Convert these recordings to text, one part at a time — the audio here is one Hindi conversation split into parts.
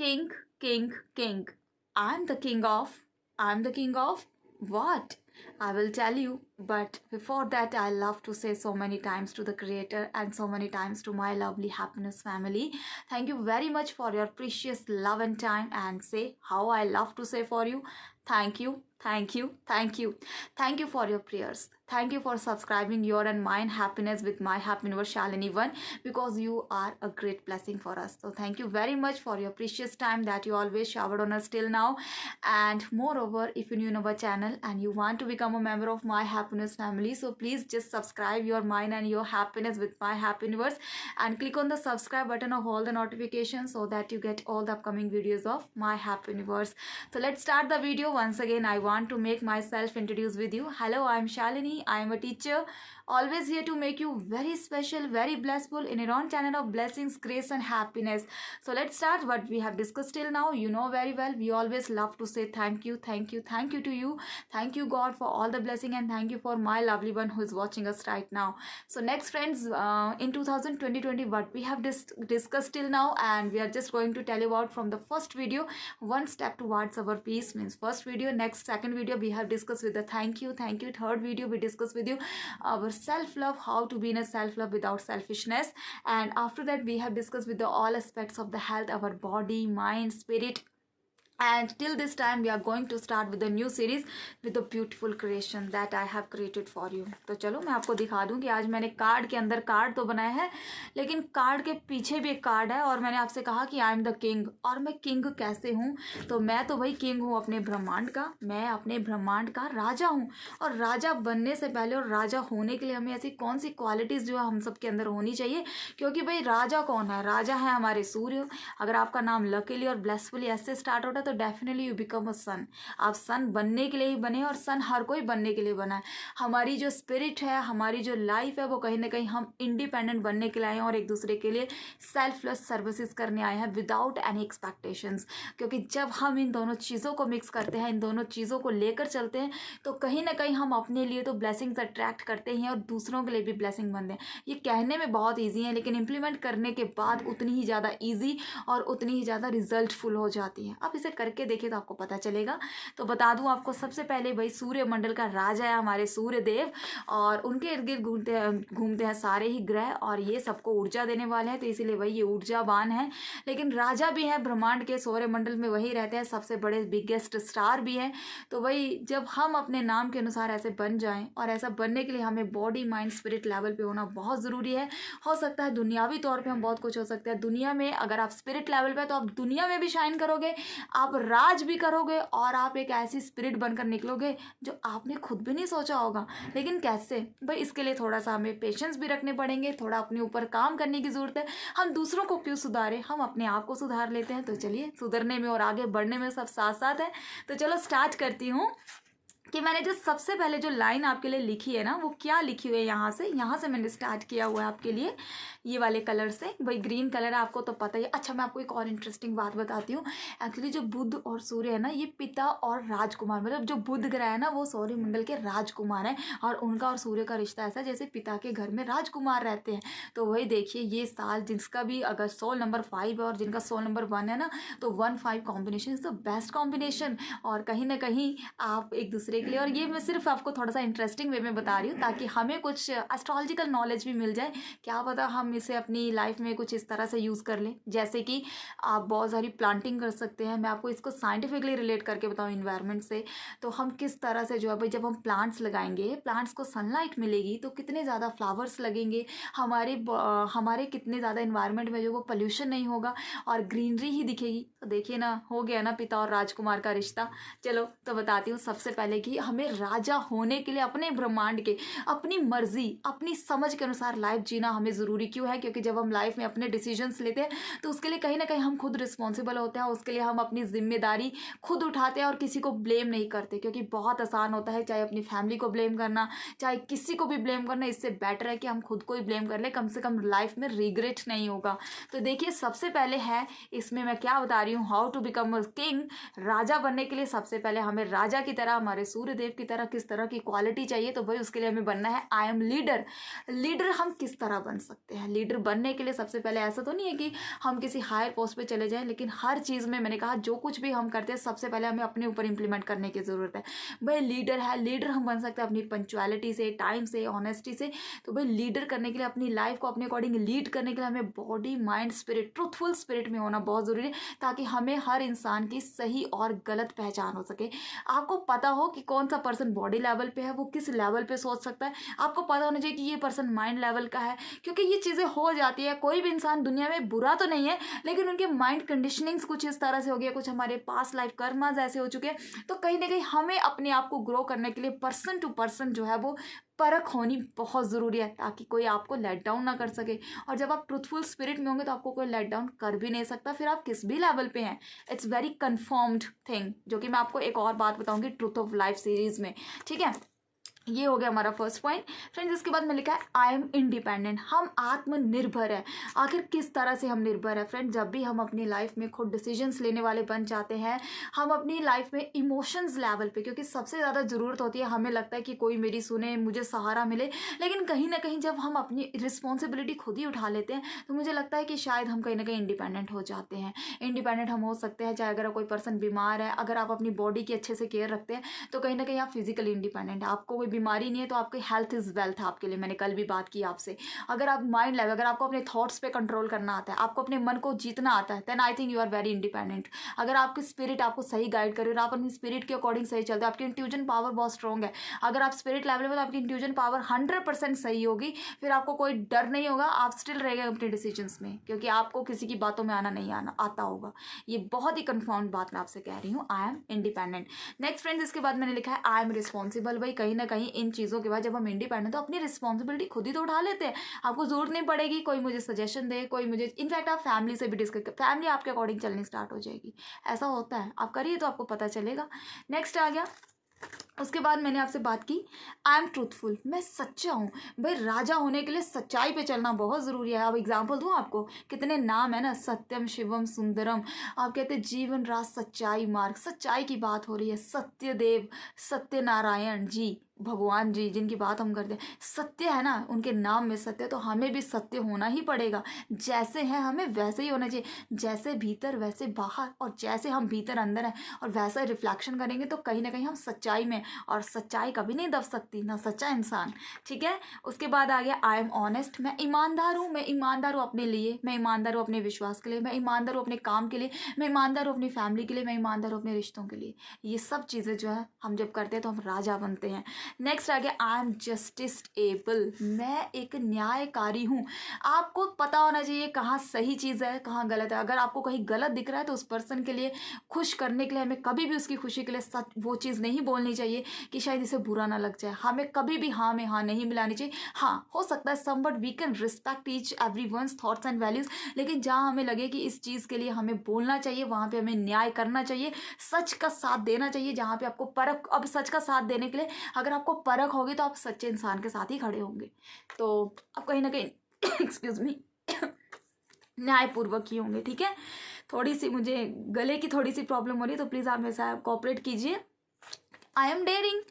King, king, king. I'm the king of. I'm the king of what? I will tell you. But before that, I love to say so many times to the Creator and so many times to my lovely happiness family. Thank you very much for your precious love and time. And say how I love to say for you. Thank you, thank you, thank you. Thank you for your prayers. Thank you for subscribing your and mine happiness with my Happyverse Shalini One, because you are a great blessing for us. So thank you very much for your precious time that you always showered on us till now. And moreover, if you're new in our channel and you want to become a member of my happiness family, so please just subscribe your mind and your happiness with my Happyverse and click on the subscribe button of all the notifications so that you get all the upcoming videos of my Happyverse. So let's start the video. Once again, I want to make myself introduce with you. Hello, I'm Shalini. I am a teacher, always here to make you very special, very blissful in your own channel of blessings, grace and happiness. So let's start what we have discussed till now. You know very well, we always love to say thank you, thank you, thank you to you. Thank you God for all the blessing, and thank you for my lovely one who is watching us right now. So next friends, in 2020 what we have discussed till now, and we are just going to tell you about from the first video, one step towards our peace. Means first video, next second video we have discussed with the thank you. Third video we discuss with you our self-love, how to be in a self-love without selfishness, and after that we have discussed with the all aspects of the health, our body, mind, spirit. And till this time we are going to start with the new series with the beautiful creation that I have created for you. तो चलो मैं आपको दिखा दूं कि आज मैंने कार्ड के अंदर कार्ड तो बनाया है, लेकिन कार्ड के पीछे भी एक कार्ड है। और मैंने आपसे कहा कि आई एम द किंग, और मैं किंग कैसे हूँ? तो मैं तो भाई किंग हूँ अपने ब्रह्मांड का, मैं अपने ब्रह्मांड का राजा हूँ। और राजा बनने से पहले और राजा होने के लिए हमें ऐसी कौन सी क्वालिटीज़ जो है हम सब के अंदर होनी चाहिए? क्योंकि भाई राजा कौन है? राजा है हमारे सूर्य। अगर आपका नाम लकीली और ब्लेसफुली ऐसे स्टार्ट होता है तो डेफिनेटली यू बिकम अ सन। आप सन बनने के लिए ही बने, और सन हर कोई बनने के लिए बना है। हमारी जो स्पिरिट है, हमारी जो लाइफ है, वो कहीं ना कहीं हम इंडिपेंडेंट बनने के लिए आए हैं और एक दूसरे के लिए सेल्फलेस सर्विसेज करने आए हैं विदाउट एनी एक्सपेक्टेशंस। क्योंकि जब हम इन दोनों चीज़ों को मिक्स करते हैं, इन दोनों चीज़ों को लेकर चलते हैं, तो कहीं ना कहीं हम अपने लिए तो ब्लेसिंग्स अट्रैक्ट करते हैं और दूसरों के लिए भी ब्लेसिंग बनते हैं। ये कहने में बहुत ईजी है, लेकिन इम्प्लीमेंट करने के बाद उतनी ही ज़्यादा ईजी और उतनी ही ज़्यादा रिजल्टफुल हो जाती है। आप इसे करके देखिए तो आपको पता चलेगा। तो बता दूं आपको, सबसे पहले भाई सूर्य मंडल का राजा है हमारे सूर्य देव, और उनके इर्द गिर्द घूमते हैं सारे ही ग्रह, और ये सबको ऊर्जा देने वाले हैं, तो इसीलिए भाई ये ऊर्जावान है। लेकिन राजा भी है ब्रह्मांड के, सौर्य मंडल में वही रहते हैं, सबसे बड़े बिगेस्ट स्टार भी हैं। तो भाई जब हम अपने नाम के अनुसार ऐसे बन जाएं, और ऐसा बनने के लिए हमें बॉडी माइंड स्पिरिट लेवल पे होना बहुत ज़रूरी है। हो सकता है दुनियावी तौर पे हम बहुत कुछ हो सकते हैं दुनिया में, अगर आप स्पिरिट लेवल पे तो आप दुनिया में भी शाइन करोगे, आप राज भी करोगे, और आप एक ऐसी स्पिरिट बनकर निकलोगे जो आपने खुद भी नहीं सोचा होगा। लेकिन कैसे भाई? इसके लिए थोड़ा सा हमें पेशेंस भी रखने पड़ेंगे, थोड़ा अपने ऊपर काम करने की ज़रूरत है। हम दूसरों को क्यों सुधारें, हम अपने आप को सुधार लेते हैं। तो चलिए, सुधरने में और आगे बढ़ने में सब साथ साथ है। तो चलो स्टार्ट करती हूँ कि मैंने जो सबसे पहले जो लाइन आपके लिए लिखी है ना, वो क्या लिखी हुई है। यहाँ से मैंने स्टार्ट किया हुआ है आपके लिए, ये वाले कलर से। भाई ग्रीन कलर है, आपको तो पता ही है। अच्छा, मैं आपको एक और इंटरेस्टिंग बात बताती हूँ। एक्चुअली जो बुध और सूर्य है ना, ये पिता और राजकुमार, मतलब जो बुध ग्रह है ना, वो सौर्य मंडल के राजकुमार हैं, और उनका और सूर्य का रिश्ता ऐसा जैसे पिता के घर में राजकुमार रहते हैं। तो वही देखिए, ये साल जिसका भी अगर सोल नंबर 5 है और जिनका सोल नंबर 1 है ना, तो 1-5 combination is the best combination. और कहीं ना कहीं आप एक दूसरे के लिए, और ये मैं सिर्फ आपको थोड़ा सा इंटरेस्टिंग वे में बता रही हूँ ताकि हमें कुछ एस्ट्रोलॉजिकल नॉलेज भी मिल जाए। क्या पता हम इसे अपनी लाइफ में कुछ इस तरह से यूज़ कर लें। जैसे कि आप बहुत सारी प्लांटिंग कर सकते हैं। मैं आपको इसको साइंटिफिकली रिलेट करके बताऊँ इन्वायरमेंट से। तो हम किस तरह से जो है भाई, जब हम प्लांट्स लगाएंगे, प्लांट्स को सनलाइट मिलेगी तो कितने ज़्यादा फ्लावर्स लगेंगे, हमारे कितने ज़्यादा इन्वायरमेंट में जो वो पोल्यूशन नहीं होगा और ग्रीनरी ही दिखेगी। तो देखिए ना, हो गया ना पिता और राजकुमार का रिश्ता। चलो तो बताती हूँ सबसे पहले कि हमें राजा होने के लिए अपने ब्रह्मांड के, अपनी मर्जी, अपनी समझ के अनुसार लाइफ जीना हमें ज़रूरी क्यों है? क्योंकि जब हम लाइफ में अपने डिसीजंस लेते हैं तो उसके लिए कहीं ना कहीं हम खुद रिस्पॉन्सिबल होते हैं। उसके लिए हम अपनी जिम्मेदारी खुद उठाते हैं और किसी को ब्लेम नहीं करते। क्योंकि बहुत आसान होता है चाहे अपनी फैमिली को ब्लेम करना, चाहे किसी को भी ब्लेम करना। इससे बेटर है कि हम खुद को ही ब्लेम कर ले, कम से कम लाइफ में रिग्रेट नहीं होगा। तो देखिए, सबसे पहले है इसमें मैं क्या बता रही हूँ, how to become a king. राजा बनने के लिए सबसे पहले हमें राजा की तरह हमारे सूर्य देव की तरह किस तरह की क्वालिटी चाहिए, तो भाई उसके लिए हमें बनना है आई एम लीडर। लीडर हम किस तरह बन सकते हैं? लीडर बनने के लिए सबसे पहले ऐसा तो नहीं है कि हम किसी हायर पोस्ट पे चले जाएं, लेकिन हर चीज़ में मैंने कहा जो कुछ भी हम करते हैं सबसे पहले हमें अपने ऊपर इंप्लीमेंट करने की ज़रूरत है। भाई लीडर है, लीडर हम बन सकते हैं अपनी पंक्चुअलिटी से, टाइम से, ऑनेस्टी से। तो भाई लीडर करने के लिए, अपनी लाइफ को अपने अकॉर्डिंग लीड करने के लिए हमें body, mind, spirit, truthful spirit में होना बहुत ज़रूरी है, ताकि हमें हर इंसान की सही और गलत पहचान हो सके। आपको पता हो कि कौन सा पर्सन बॉडी लेवल पे है, वो किस लेवल पे सोच सकता है। आपको पता होना चाहिए कि ये पर्सन माइंड लेवल का है, क्योंकि ये चीज़ें हो जाती है। कोई भी इंसान दुनिया में बुरा तो नहीं है, लेकिन उनके माइंड कंडीशनिंग्स कुछ इस तरह से हो गया, कुछ हमारे पास लाइफ कर्मास ऐसे हो चुके हैं। तो कहीं ना कहीं हमें अपने आप को ग्रो करने के लिए पर्सन टू पर्सन जो है वो परख होनी बहुत ज़रूरी है, ताकि कोई आपको लेट डाउन ना कर सके। और जब आप ट्रूथफुल स्पिरिट में होंगे तो आपको कोई लेट डाउन कर भी नहीं सकता, फिर आप किस भी लेवल पे हैं। इट्स वेरी कन्फर्म्ड थिंग, जो कि मैं आपको एक और बात बताऊंगी ट्रूथ ऑफ लाइफ सीरीज में, ठीक है। ये हो गया हमारा फर्स्ट पॉइंट। फ्रेंड्स, इसके बाद में लिखा है आई एम इंडिपेंडेंट, हम आत्मनिर्भर है। आखिर किस तरह से हम निर्भर है? फ्रेंड, जब भी हम अपनी लाइफ में खुद डिसीजंस लेने वाले बन जाते हैं, हम अपनी लाइफ में इमोशंस लेवल पे, क्योंकि सबसे ज़्यादा ज़रूरत होती है, हमें लगता है कि कोई मेरी सुने, मुझे सहारा मिले, लेकिन कहीं ना कहीं जब हम अपनी रिस्पॉन्सिबिलिटी खुद ही उठा लेते हैं तो मुझे लगता है कि शायद हम कहीं ना कहीं इंडिपेंडेंट हो जाते हैं। इंडिपेंडेंट हम हो सकते हैं, चाहे अगर कोई पर्सन बीमार है, अगर आप अपनी बॉडी की अच्छे से केयर रखते हैं तो कहीं ना कहीं आप फिजिकली इंडिपेंडेंट है। आपको कोई बीमारी नहीं है तो आपकी हेल्थ इज वेल्थ है आपके लिए, मैंने कल भी बात की आपसे। अगर आप माइंड लेवल, अगर आपको अपने थॉट्स पे कंट्रोल करना आता है, आपको अपने मन को जीतना आता है, then I think you are very independent. अगर आपकी स्पिरिट आपको सही गाइड करे और आप अपनी स्पिरिट के अकॉर्डिंग सही चलते हैं, आपकी इंट्यूजन पावर बहुत स्ट्रॉन्ग है। अगर आप स्पिरिट लेवल में, तो आपकी इंट्यूजन पावर 100% सही होगी, फिर आपको कोई डर नहीं होगा, आप स्टिल रहेंगे अपने डिसीजंस में, क्योंकि आपको किसी की बातों में आना नहीं आना आता होगा। ये बहुत ही कन्फर्म बात मैं आपसे कह रही हूँ, I am independent. Next friends, इसके बाद मैंने लिखा है आई एम रिस्पॉन्सिबल। भाई कहीं ना कहीं इन चीज़ों के बाद जब हम इंडिपेंडेंट, तो अपनी रिस्पॉन्सिबिलिटी खुद ही तो उठा लेते हैं। आपको जरूरत नहीं पड़ेगी कोई मुझे सजेशन दे, कोई मुझे, इनफैक्ट आप फैमिली से भी डिस्कस कर, फैमिली आपके अकॉर्डिंग चलनी स्टार्ट हो जाएगी। ऐसा होता है, आप करिए तो आपको पता चलेगा। नेक्स्ट आ गया, उसके बाद मैंने आपसे बात की आई एम ट्रूथफुल, मैं सच्चा हूँ। भाई राजा होने के लिए सच्चाई पे चलना बहुत ज़रूरी है। अब एग्जाम्पल दूँ आपको, कितने नाम है ना, सत्यम, शिवम, सुंदरम। आप कहते हैं जीवन राज सच्चाई मार्ग, सच्चाई की बात हो रही है। सत्यदेव, सत्यनारायण जी, भगवान जी जिनकी बात हम करते हैं, सत्य है ना, उनके नाम में सत्य, तो हमें भी सत्य होना ही पड़ेगा। जैसे हैं हमें वैसे ही होना चाहिए, जैसे भीतर वैसे बाहर, और जैसे हम भीतर अंदर हैं और वैसा रिफ्लेक्शन करेंगे तो कहीं ना कहीं हम सच्चाई में, और सच्चाई कभी नहीं दब सकती ना सच्चा इंसान, ठीक है। उसके बाद आ गया आई एम ऑनेस्ट, मैं ईमानदार हूँ। मैं ईमानदार हूँ अपने लिए, मैं ईमानदार हूँ अपने विश्वास के लिए, मैं ईमानदार हूँ अपने काम के लिए, मैं ईमानदार हूँ अपनी फैमिली के लिए, मैं ईमानदार हूँ अपने रिश्तों के लिए। ये सब चीज़ें जो है हम जब करते हैं तो हम राजा बनते हैं। नेक्स्ट आ गया आई एम जस्टिस एबल, मैं एक न्यायकारी हूँ। आपको पता होना चाहिए कहाँ सही चीज़ है, कहाँ गलत है। अगर आपको कहीं गलत दिख रहा है तो उस पर्सन के लिए खुश करने के लिए हमें कभी भी उसकी खुशी के लिए सच वो चीज़ नहीं बोलनी चाहिए कि शायद इसे बुरा ना लग जाए। हमें कभी भी हाँ में हाँ नहीं मिलानी चाहिए। हाँ, हो सकता है some but we can respect each every one's thoughts and values, लेकिन जहाँ हमें लगे कि इस चीज़ के लिए हमें बोलना चाहिए वहाँ पे हमें न्याय करना चाहिए, सच का साथ देना चाहिए। जहाँ पे आपको परख, अब सच का साथ देने के लिए अगर आपको परख होगी तो आप सच्चे इंसान के साथ ही खड़े होंगे, तो आप कहीं ना कहीं एक्सक्यूज मी न्यायपूर्वक ही होंगे, ठीक है। थोड़ी सी मुझे गले की थोड़ी सी प्रॉब्लम हो रही है, तो प्लीज़ आप मेरे साथ कोऑपरेट कीजिए। आई एम डेयरिंग,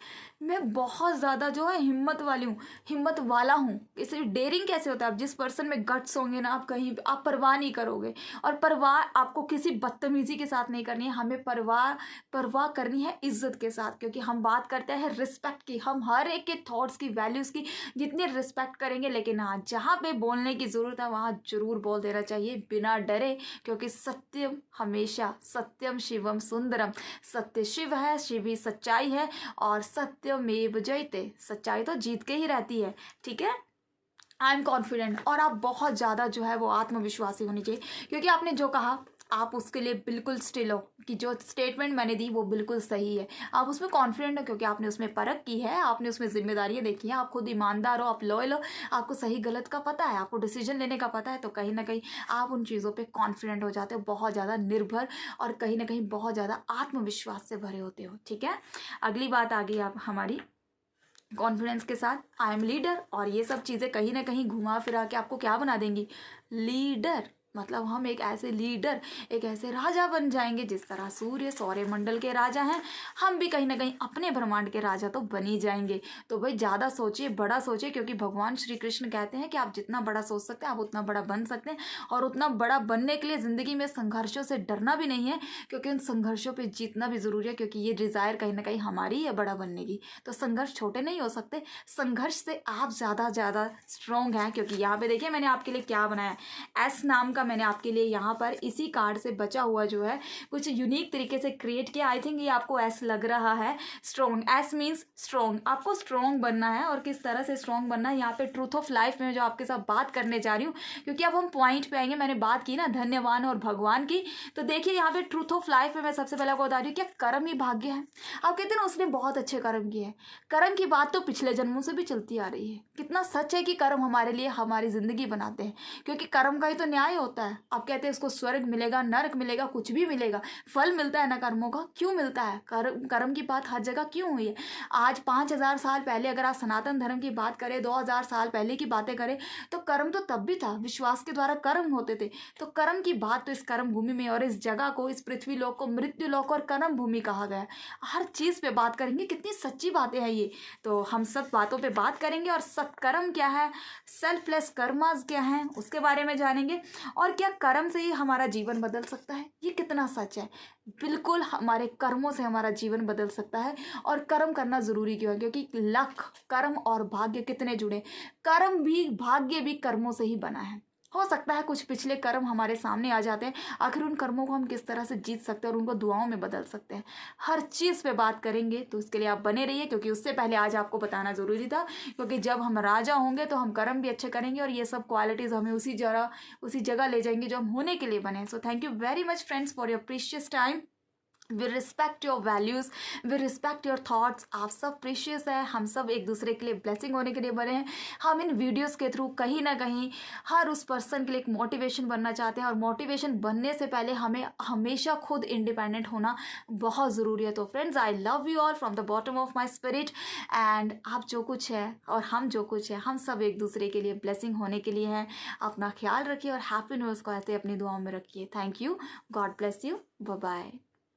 मैं बहुत ज़्यादा जो है हिम्मत वाली हूँ, हिम्मत वाला हूँ। इसे डेयरिंग कैसे होता है? आप जिस पर्सन में गट्स होंगे ना, आप कहीं आप परवाह नहीं करोगे, और परवाह आपको किसी बदतमीजी के साथ नहीं करनी है। हमें परवाह करनी है इज्जत के साथ, क्योंकि हम बात करते हैं रिस्पेक्ट की। हम हर एक के थॉट्स की, वैल्यूज़ की जितनी रिस्पेक्ट करेंगे, लेकिन हाँ जहाँ पे बोलने की ज़रूरत है वहाँ जरूर बोल देना चाहिए बिना डरे, क्योंकि सत्यम हमेशा, सत्यम शिवम सुंदरम, सत्य शिव है, शिव ही सच्चाई है, और सत्यमेव जयते, सच्चाई तो जीत के ही रहती है, ठीक है। आई एम कॉन्फिडेंट, और आप बहुत ज़्यादा जो है वो आत्मविश्वासी होनी चाहिए, क्योंकि आपने जो कहा आप उसके लिए बिल्कुल स्टिल हो कि जो स्टेटमेंट मैंने दी वो बिल्कुल सही है। आप उसमें कॉन्फिडेंट हो क्योंकि आपने उसमें परख की है, आपने उसमें जिम्मेदारियां देखी हैं, आप खुद ईमानदार हो, आप लॉयल हो, आपको सही गलत का पता है, आपको डिसीजन लेने का पता है, तो कहीं ना कहीं आप उन चीज़ों पे कॉन्फिडेंट हो जाते हो, बहुत ज़्यादा निर्भर और कहीं ना कहीं बहुत ज़्यादा आत्मविश्वास से भरे होते हो, ठीक है। अगली बात आ गई आप हमारी कॉन्फिडेंस के साथ, आई एम लीडर, और ये सब चीज़ें कहीं ना कहीं घुमा फिरा के आपको क्या बना देंगी? लीडर। मतलब हम एक ऐसे लीडर, एक ऐसे राजा बन जाएंगे जिस तरह सूर्य सौरमंडल के राजा हैं, हम भी कहीं ना कहीं अपने ब्रह्मांड के राजा तो बन ही जाएंगे। तो भाई ज़्यादा सोचिए, बड़ा सोचिए, क्योंकि भगवान श्री कृष्ण कहते हैं कि आप जितना बड़ा सोच सकते हैं आप उतना बड़ा बन सकते हैं। और उतना बड़ा बनने के लिए ज़िंदगी में संघर्षों से डरना भी नहीं है, क्योंकि उन संघर्षों पर जीतना भी ज़रूरी है, क्योंकि ये डिज़ायर कहीं ना कहीं हमारी है बड़ा बनने की। तो संघर्ष छोटे नहीं हो सकते, संघर्ष से आप ज़्यादा स्ट्रोंग हैं। क्योंकि यहाँ पे देखिए मैंने आपके लिए क्या बनाया, एस नाम का मैंने आपके लिए यहाँ पर इसी कार्ड से बचा हुआ जो है कुछ यूनिक तरीके से क्रिएट किया। आई थिंक ये आपको एस लग रहा है। स्ट्रॉन्ग, एस मीन्स स्ट्रॉन्ग, आपको स्ट्रॉन्ग बनना है। और किस तरह से स्ट्रॉन्ग बनना है, यहाँ पे ट्रूथ ऑफ लाइफ में जो आपके साथ बात करने जा रही हूँ, क्योंकि अब हम पॉइंट पे आएंगे। मैंने बात की ना धन्यवान और भगवान की, तो देखिए यहाँ पे ट्रूथ ऑफ लाइफ में मैं सबसे पहले आपको बता रही हूँ क्या कर्म ही भाग्य है। आप कहते हैं ना उसने बहुत अच्छे कर्म किए हैं, कर्म की बात तो पिछले जन्मों से भी चलती आ रही है। कितना सच है कि कर्म हमारे लिए हमारी जिंदगी बनाते हैं, क्योंकि कर्म का ही तो न्याय होता है। आप कहते हैं उसको स्वर्ग मिलेगा, नरक मिलेगा, कुछ भी मिलेगा, फल मिलता है ना कर्मों का। क्यों मिलता है? कर्म की बात हर जगह क्यों हुई है? आज 5000 साल पहले अगर आप सनातन धर्म की बात करें, 2000 साल पहले की बातें करें, तो कर्म तो तब भी था, विश्वास के द्वारा कर्म होते थे। तो कर्म की बात तो इस कर्म भूमि में, और इस जगह को, इस पृथ्वी लोक को मृत्यु लोक और कर्म भूमि कहा गया है। हर चीज पे बात करेंगे, कितनी सच्ची बातें हैं ये। तो हम सब बातों पे बात करेंगे, और सत्कर्म क्या है, सेल्फलेस कर्मास क्या है, उसके बारे में जानेंगे। और क्या कर्म से ही हमारा जीवन बदल सकता है? ये कितना सच है। बिल्कुल हमारे कर्मों से हमारा जीवन बदल सकता है। और कर्म करना जरूरी क्यों है? क्योंकि लक, कर्म और भाग्य कितने जुड़े। कर्म भी भाग्य भी कर्मों से ही बना है। हो सकता है कुछ पिछले कर्म हमारे सामने आ जाते हैं, आखिर उन कर्मों को हम किस तरह से जीत सकते हैं और उनको दुआओं में बदल सकते हैं। हर चीज़ पे बात करेंगे, तो उसके लिए आप बने रहिए, क्योंकि उससे पहले आज आपको बताना जरूरी था। क्योंकि जब हम राजा होंगे तो हम कर्म भी अच्छे करेंगे, और ये सब क्वालिटीज़ हमें उसी जगह ले जाएंगे जो हम होने के लिए बने। So thank you very much friends for your precious time. We respect your values, we respect your thoughts. आप सब प्रीशियस है, हम सब एक दूसरे के लिए ब्लेसिंग होने के लिए बने हैं। हम इन वीडियोस के थ्रू कहीं ना कहीं हर उस पर्सन के लिए एक मोटिवेशन बनना चाहते हैं, और मोटिवेशन बनने से पहले हमें हमेशा खुद इंडिपेंडेंट होना बहुत ज़रूरी है। तो friends, I love you all from the bottom of my spirit. And आप जो कुछ है और हम जो कुछ है, हम सब एक दूसरे के लिए ब्लेसिंग होने के लिए हैं। अपना ख्याल रखिए और हैप्पी न्यूज़ को ऐसे अपनी दुआओं में रखिए। Thank you, God bless you, bye bye.